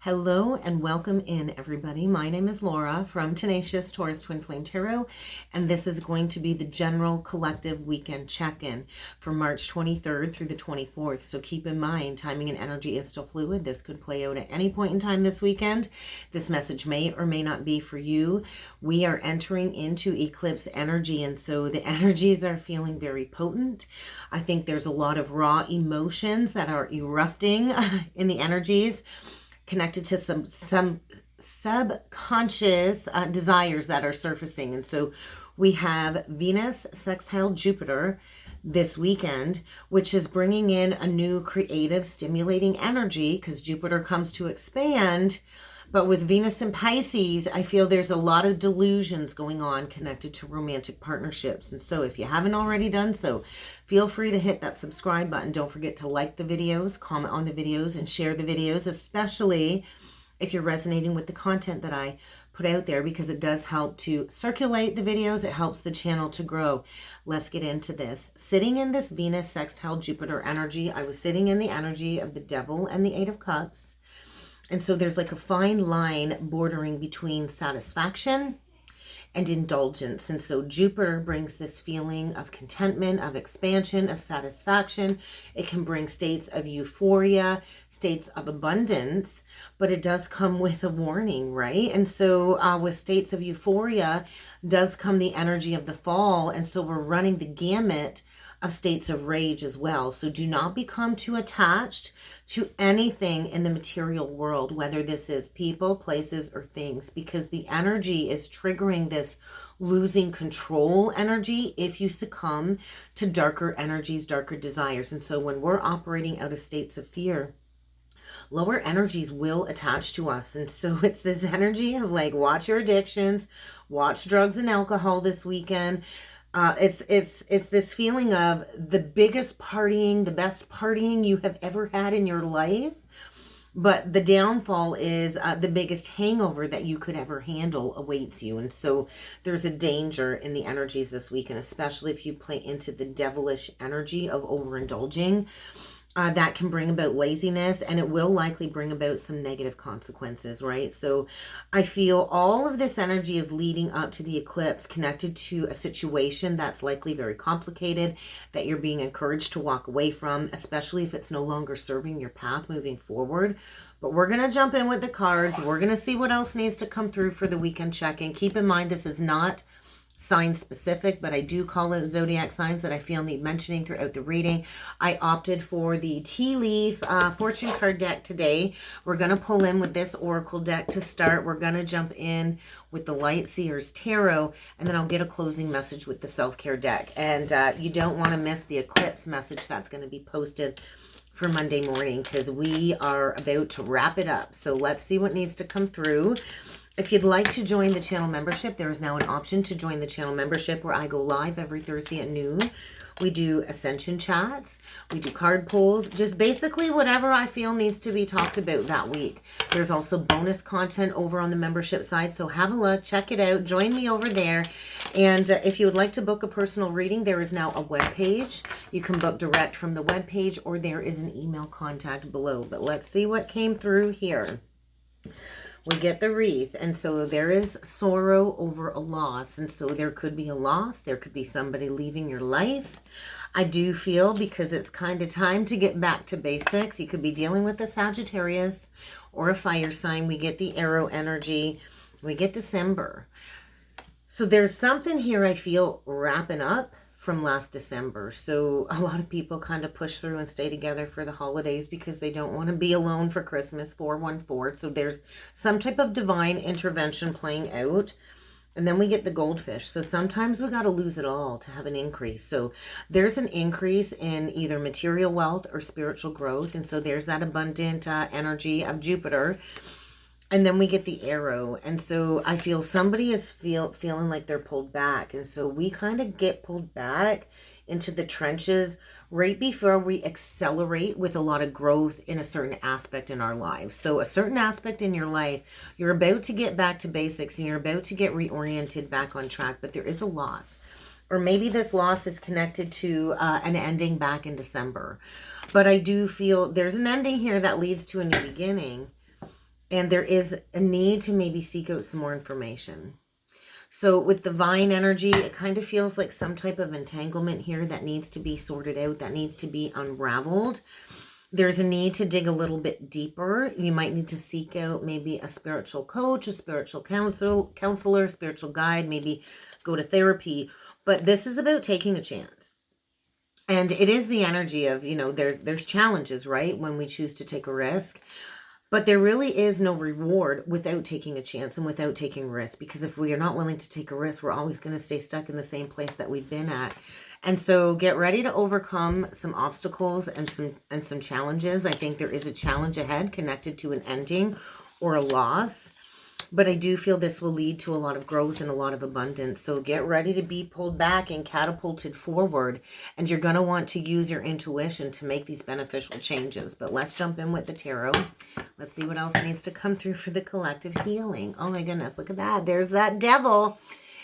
Hello and welcome in, everybody. My name is Laura from Tenacious Taurus Twin Flame Tarot, and this is going to be the general collective weekend check-in for March 23rd through the 24th. So keep in mind, timing and energy is still fluid. This could play out at any point in time this weekend. This message may or may not be for you. We are entering into eclipse energy, and so the energies are feeling very potent. I think there's a lot of raw emotions that are erupting in the energies, connected to some subconscious desires that are surfacing. And so we have Venus sextile Jupiter this weekend, which is bringing in a new creative, stimulating energy because Jupiter comes to expand. But with Venus in Pisces, I feel there's a lot of delusions going on connected to romantic partnerships. And so if you haven't already done so, feel free to hit that subscribe button. Don't forget to like the videos, comment on the videos, and share the videos, especially if you're resonating with the content that I put out there, because it does help to circulate the videos. It helps the channel to grow. Let's get into this. Sitting in this Venus sextile Jupiter energy, I was sitting in the energy of the Devil and the Eight of Cups. And so there's like a fine line bordering between satisfaction and indulgence. And so Jupiter brings this feeling of contentment, of expansion, of satisfaction. It can bring states of euphoria, states of abundance, but it does come with a warning, right? And so with states of euphoria does come the energy of the fall. And so we're running the gamut of states of rage as well. So do not become too attached to anything in the material world, whether this is people, places, or things, because the energy is triggering this losing control energy if you succumb to darker energies, darker desires. And so when we're operating out of states of fear, lower energies will attach to us. And so it's this energy of like, watch your addictions, watch drugs and alcohol this weekend. It's this feeling of the biggest partying, the best partying you have ever had in your life. But the downfall is the biggest hangover that you could ever handle awaits you. And so there's a danger in the energies this week, and especially if you play into the devilish energy of overindulging. That can bring about laziness, and it will likely bring about some negative consequences, right? So I feel all of this energy is leading up to the eclipse, connected to a situation that's likely very complicated, that you're being encouraged to walk away from, especially if it's no longer serving your path moving forward. But we're going to jump in with the cards. We're going to see what else needs to come through for the weekend check-in. Keep in mind, this is not sign specific, but I do call it zodiac signs that I feel need mentioning throughout the reading. I opted for the tea leaf fortune card deck today. We're going to pull in with this oracle deck to start. We're going to jump in with the Light Seers Tarot, and then I'll get a closing message with the self-care deck. And you don't want to miss the eclipse message that's going to be posted for Monday morning, because we are about to wrap it up. So let's see what needs to come through. If you'd like to join the channel membership, there is now an option to join the channel membership where I go live every Thursday at noon. We do ascension chats, we do card pulls, just basically whatever I feel needs to be talked about that week. There's also bonus content over on the membership side, so have a look, check it out, join me over there. And if you would like to book a personal reading, there is now a web page. You can book direct from the web page, or there is an email contact below. But let's see what came through here. We get the wreath, and so there is sorrow over a loss, and so there could be a loss. There could be somebody leaving your life. I do feel, because it's kind of time to get back to basics, you could be dealing with a Sagittarius or a fire sign. We get the arrow energy. We get December. So there's something here I feel wrapping up from last December. So a lot of people kind of push through and stay together for the holidays because they don't want to be alone for Christmas, 414. So there's some type of divine intervention playing out. And then we get the goldfish. So sometimes we got to lose it all to have an increase. So there's an increase in either material wealth or spiritual growth. And so there's that abundant energy of Jupiter. And then we get the arrow. And so I feel somebody is feeling like they're pulled back. And so we kind of get pulled back into the trenches right before we accelerate with a lot of growth in a certain aspect in our lives. So a certain aspect in your life, you're about to get back to basics and you're about to get reoriented back on track, but there is a loss. Or maybe this loss is connected to an ending back in December. But I do feel there's an ending here that leads to a new beginning. And there is a need to maybe seek out some more information. So with divine energy, it kind of feels like some type of entanglement here that needs to be sorted out, that needs to be unraveled. There's a need to dig a little bit deeper. You might need to seek out maybe a spiritual coach, a spiritual counselor, spiritual guide, maybe go to therapy. But this is about taking a chance. And it is the energy of, you know, there's challenges, right? When we choose to take a risk. But there really is no reward without taking a chance and without taking a risk. Because if we are not willing to take a risk, we're always going to stay stuck in the same place that we've been at. And so get ready to overcome some obstacles and some challenges. I think there is a challenge ahead connected to an ending or a loss. But I do feel this will lead to a lot of growth and a lot of abundance. So get ready to be pulled back and catapulted forward. And you're going to want to use your intuition to make these beneficial changes. But let's jump in with the tarot. Let's see what else needs to come through for the collective healing. Oh my goodness, look at that. There's that devil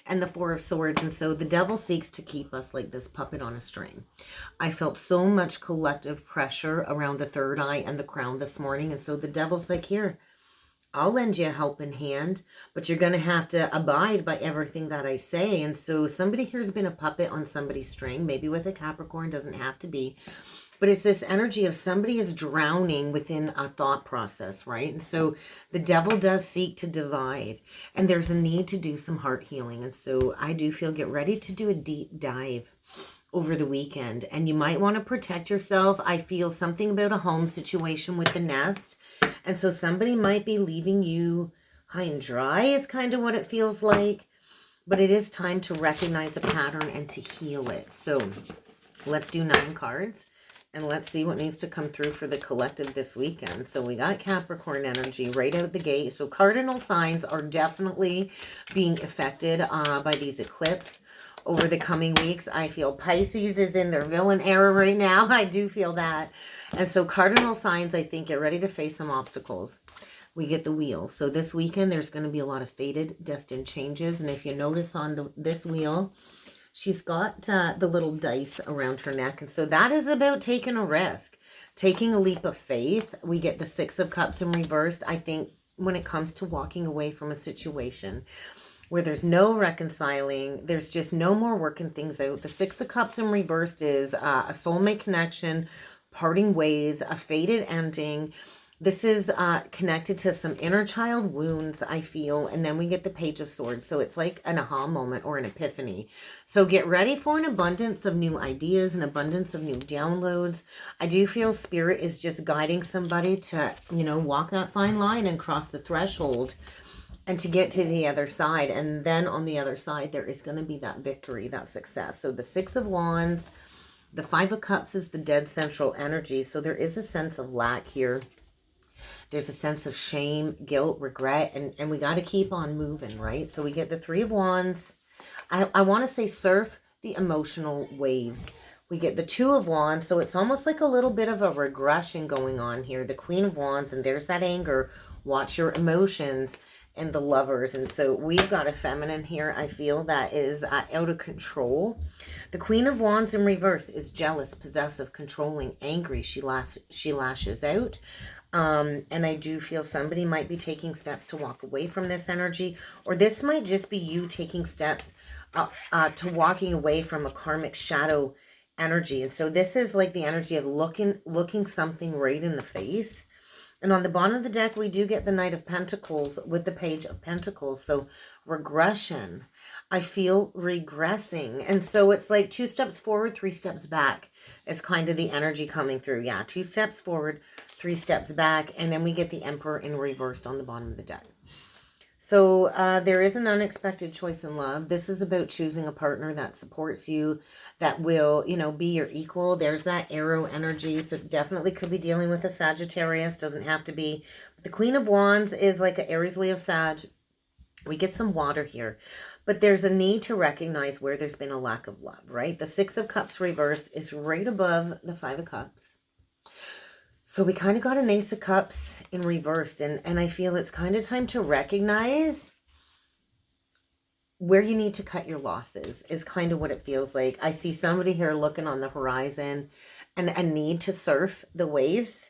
and the Four of Swords. And so the devil seeks to keep us like this puppet on a string. I felt so much collective pressure around the third eye and the crown this morning. And so the devil's like, here, I'll lend you a helping hand, but you're going to have to abide by everything that I say. And so somebody here's been a puppet on somebody's string, maybe with a Capricorn, doesn't have to be. But it's this energy of somebody is drowning within a thought process, right? And so the devil does seek to divide. And there's a need to do some heart healing. And so I do feel get ready to do a deep dive over the weekend. And you might want to protect yourself. I feel something about a home situation with the nest. And so somebody might be leaving you high and dry is kind of what it feels like. But it is time to recognize a pattern and to heal it. So let's do 9 cards. And let's see what needs to come through for the collective this weekend. So we got Capricorn energy right out the gate. So cardinal signs are definitely being affected by these eclipses over the coming weeks. I feel Pisces is in their villain era right now. I do feel that. And so cardinal signs, I think, get ready to face some obstacles. We get the wheel. So this weekend, there's going to be a lot of fated, destined changes. And if you notice on this wheel, she's got the little dice around her neck. And so that is about taking a risk, taking a leap of faith. We get the 6 of Cups in reversed. I think when it comes to walking away from a situation where there's no reconciling, there's just no more working things out. The 6 of Cups in reversed is a soulmate connection, parting ways, a fated ending. This is connected to some inner child wounds, I feel. And then we get the Page of Swords. So it's like an aha moment or an epiphany. So get ready for an abundance of new ideas, an abundance of new downloads. I do feel Spirit is just guiding somebody to, you know, walk that fine line and cross the threshold and to get to the other side. And then on the other side, there is going to be that victory, that success. So the 6 of Wands, the 5 of Cups is the dead central energy. So there is a sense of lack here. There's a sense of shame, guilt, regret, and we got to keep on moving, right? So we get the 3 of Wands. I want to say surf the emotional waves. We get the 2 of Wands, so it's almost like a little bit of a regression going on here. The Queen of Wands, and there's that anger. Watch your emotions. And the Lovers. And so we've got a feminine here, I feel, that is out of control. The Queen of Wands in reverse is jealous, possessive, controlling, angry. She lashes out. And I do feel somebody might be taking steps to walk away from this energy, or this might just be you taking steps to walking away from a karmic shadow energy. And so this is like the energy of looking something right in the face. And on the bottom of the deck, we do get the Knight of Pentacles with the Page of Pentacles. So regression. I feel regressing. And so it's like 2 steps forward, 3 steps back is kind of the energy coming through. Yeah, 2 steps forward, 3 steps back. And then we get the Emperor in reversed on the bottom of the deck. So there is an unexpected choice in love. This is about choosing a partner that supports you, that will, you know, be your equal. There's that arrow energy. So definitely could be dealing with a Sagittarius. Doesn't have to be. But the Queen of Wands is like an Aries, Leo, Sag. We get some water here. But there's a need to recognize where there's been a lack of love, right? The 6 of Cups reversed is right above the 5 of Cups. So we kind of got an Ace of Cups in reversed. And I feel it's kind of time to recognize where you need to cut your losses is kind of what it feels like. I see somebody here looking on the horizon and a need to surf the waves.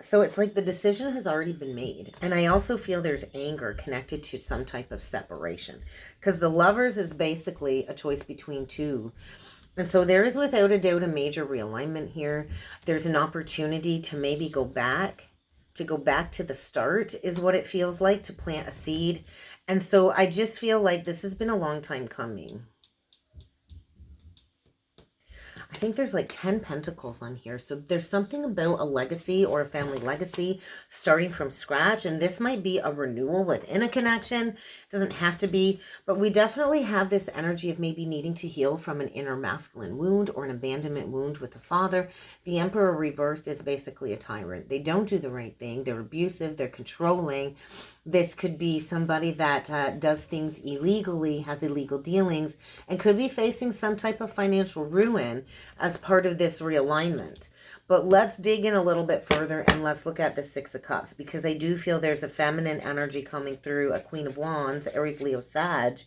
So it's like the decision has already been made. And I also feel there's anger connected to some type of separation, because the Lovers is basically a choice between two. And so there is without a doubt a major realignment here. There's an opportunity to maybe go back to the start is what it feels like, to plant a seed. And so I just feel like this has been a long time coming. I think there's like 10 pentacles on here. So there's something about a legacy or a family legacy starting from scratch. And this might be a renewal within a connection. It doesn't have to be. But we definitely have this energy of maybe needing to heal from an inner masculine wound or an abandonment wound with a father. The Emperor reversed is basically a tyrant. They don't do the right thing. They're abusive. They're controlling. This could be somebody that does things illegally, has illegal dealings, and could be facing some type of financial ruin as part of this realignment. But let's dig in a little bit further and let's look at the Six of Cups, because I do feel there's a feminine energy coming through, a Queen of Wands, Aries, Leo, Sag,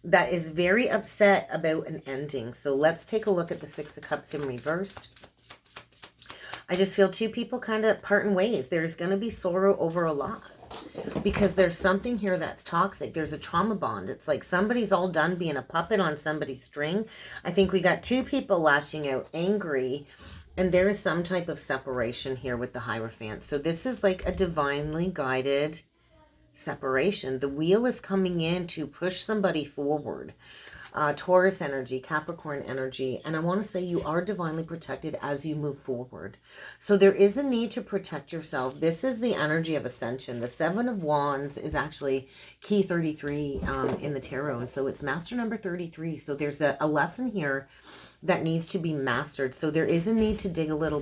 that is very upset about an ending. So let's take a look at the Six of Cups in reversed. I just feel two people kind of parting ways. There's going to be sorrow over a loss, because there's something here that's toxic. There's a trauma bond. It's like somebody's all done being a puppet on somebody's string. I think we got two people lashing out, angry, and there is some type of separation here with the Hierophant. So this is like a divinely guided separation. The wheel is coming in to push somebody forward. Taurus energy, Capricorn energy, and I want to say you are divinely protected as you move forward. So there is a need to protect yourself. This is the energy of ascension. The Seven of Wands is actually key 33 in the tarot, and so it's master number 33. So there's a lesson here that needs to be mastered. So there is a need to dig a little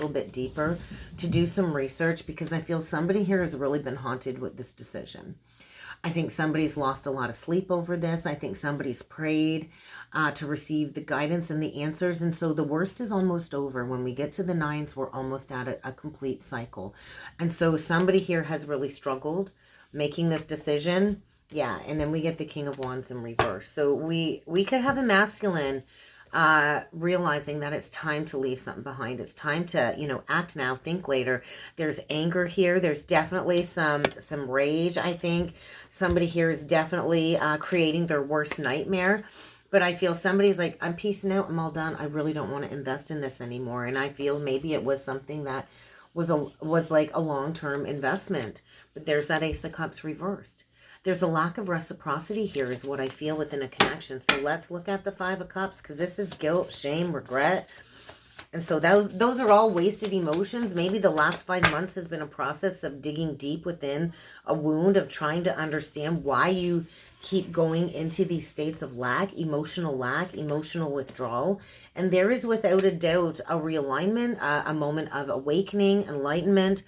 bit deeper, to do some research, because I feel somebody here has really been haunted with this decision. I think somebody's lost a lot of sleep over this. I think somebody's prayed to receive the guidance and the answers. And so the worst is almost over. When we get to the nines, we're almost at a complete cycle. And so somebody here has really struggled making this decision. Yeah, and then we get the King of Wands in reverse. So we could have a masculine realizing that it's time to leave something behind. It's time to, you know, act now, think later. There's anger here. There's definitely some rage. I think somebody here is definitely creating their worst nightmare. But I feel somebody's like, I'm peacing out. I'm all done. I really don't want to invest in this anymore. And I feel maybe it was something that was like a long-term investment. But there's that Ace of Cups reversed. There's a lack of reciprocity here is what I feel within a connection. So let's look at the Five of Cups, because this is guilt, shame, regret. And so those are all wasted emotions. Maybe the last 5 months has been a process of digging deep within a wound, of trying to understand why you keep going into these states of lack, emotional withdrawal. And there is without a doubt a realignment, a moment of awakening, enlightenment.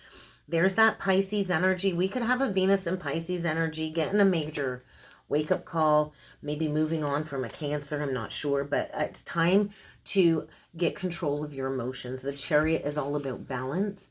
There's that Pisces energy. We could have a Venus and Pisces energy, getting a major wake-up call, maybe moving on from a Cancer, I'm not sure, but it's time to get control of your emotions. The Chariot is all about balance,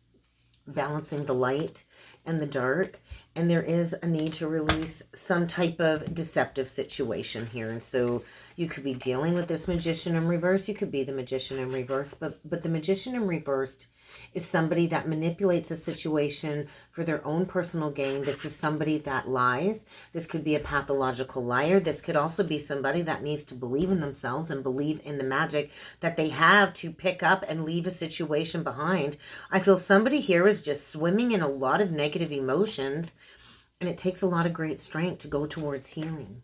balancing the light and the dark, and there is a need to release some type of deceptive situation here. And so you could be dealing with this Magician in reverse. You could be the Magician in reverse, but the Magician in reversed is somebody that manipulates a situation for their own personal gain. This is somebody that lies. This could be a pathological liar. This could also be somebody that needs to believe in themselves and believe in the magic that they have to pick up and leave a situation behind. I feel somebody here is just swimming in a lot of negative emotions, and it takes a lot of great strength to go towards healing.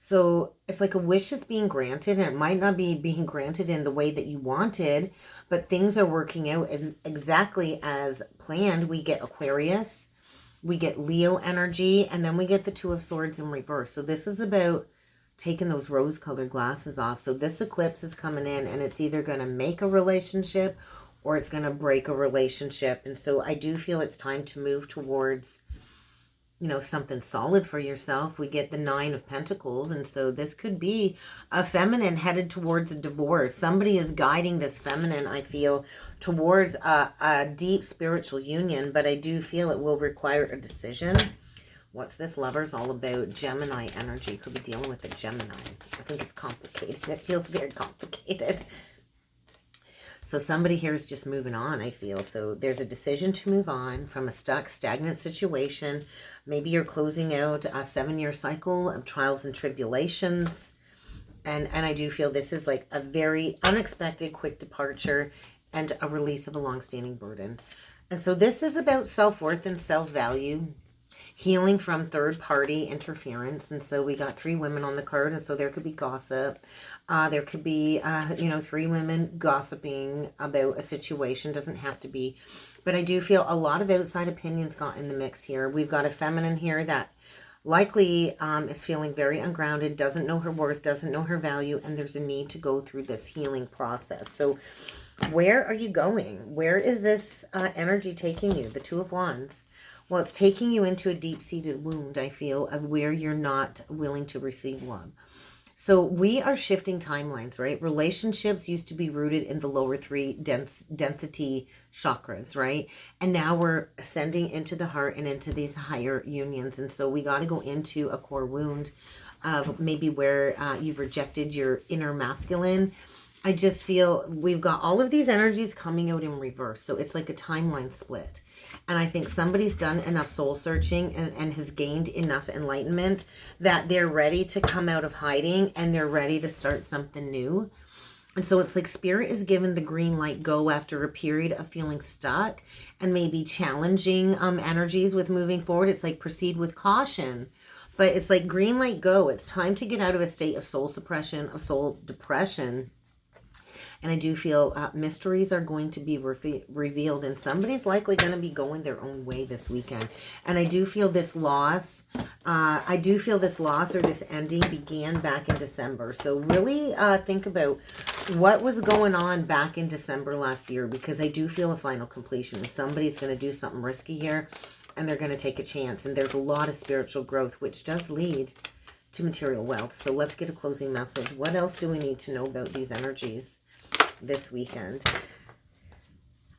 So it's like a wish is being granted, and it might not be being granted in the way that you wanted, but things are working out as exactly as planned. We get Aquarius, we get Leo energy, and then we get the Two of Swords in reverse. So this is about taking those rose-colored glasses off. So this eclipse is coming in, and it's either going to make a relationship or it's going to break a relationship. And so I do feel it's time to move towards, you know, something solid for yourself. We get the Nine of Pentacles, and so this could be a feminine headed towards a divorce. Somebody is guiding this feminine, I feel, towards a deep spiritual union, but I do feel it will require a decision. What's this Lovers all about? Gemini energy. Could be dealing with a Gemini. I think it's complicated. It feels very complicated. So somebody here is just moving on, I feel. So there's a decision to move on from a stuck, stagnant situation. Maybe you're closing out a 7-year cycle of trials and tribulations. And I do feel this is like a very unexpected, quick departure and a release of a long-standing burden. And so this is about self-worth and self-value, healing from third-party interference. And so we got 3 women on the card, and so there could be gossip. There could be, 3 women gossiping about a situation. Doesn't have to be. But I do feel a lot of outside opinions got in the mix here. We've got a feminine here that likely is feeling very ungrounded, doesn't know her worth, doesn't know her value, and there's a need to go through this healing process. So where are you going? Where is this energy taking you? The 2 of Wands. Well, it's taking you into a deep-seated wound, I feel, of where you're not willing to receive love. So we are shifting timelines, right? Relationships used to be rooted in the lower 3 density chakras, right? And now we're ascending into the heart and into these higher unions. And so we got to go into a core wound of maybe where you've rejected your inner masculine. I just feel we've got all of these energies coming out in reverse. So it's like a timeline split. And I think somebody's done enough soul searching and has gained enough enlightenment that they're ready to come out of hiding and they're ready to start something new. And so it's like Spirit is given the green light go after a period of feeling stuck and maybe challenging energies with moving forward. It's like proceed with caution. But it's like green light go. It's time to get out of a state of soul suppression, of soul depression. And I do feel mysteries are going to be revealed, and somebody's likely going to be going their own way this weekend. And I do feel this loss, or this ending began back in December. So really think about what was going on back in December last year, because I do feel a final completion. Somebody's going to do something risky here, and they're going to take a chance. And there's a lot of spiritual growth, which does lead to material wealth. So let's get a closing message. What else do we need to know about these energies this weekend?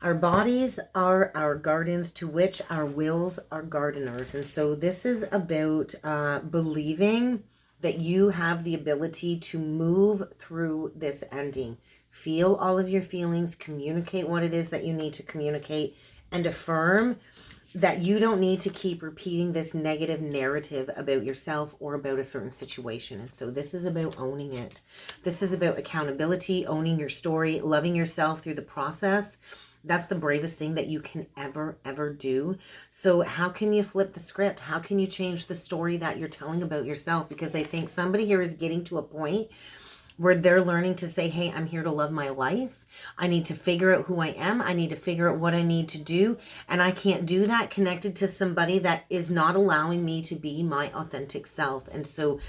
Our bodies are our gardens, to which our wills are gardeners. And so this is about believing that you have the ability to move through this ending. Feel all of your feelings, communicate what it is that you need to communicate, and affirm that you don't need to keep repeating this negative narrative about yourself or about a certain situation. And so this is about owning it. This is about accountability, owning your story, loving yourself through the process. That's the bravest thing that you can ever do. So how can you flip the script? How can you change the story that you're telling about yourself? Because I think somebody here is getting to a point where they're learning to say, hey, I'm here to love my life. I need to figure out who I am. I need to figure out what I need to do. And I can't do that connected to somebody that is not allowing me to be my authentic self. And so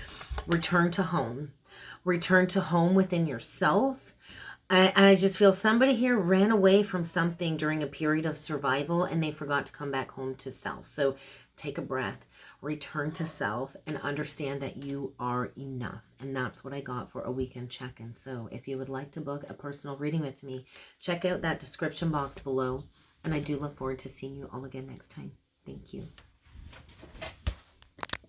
return to home. Return to home within yourself. And I just feel somebody here ran away from something during a period of survival and they forgot to come back home to self. So take a breath. Return to self and understand that you are enough. And that's what I got for a weekend check-in. So if you would like to book a personal reading with me, check out that description box below. And I do look forward to seeing you all again next time. Thank you.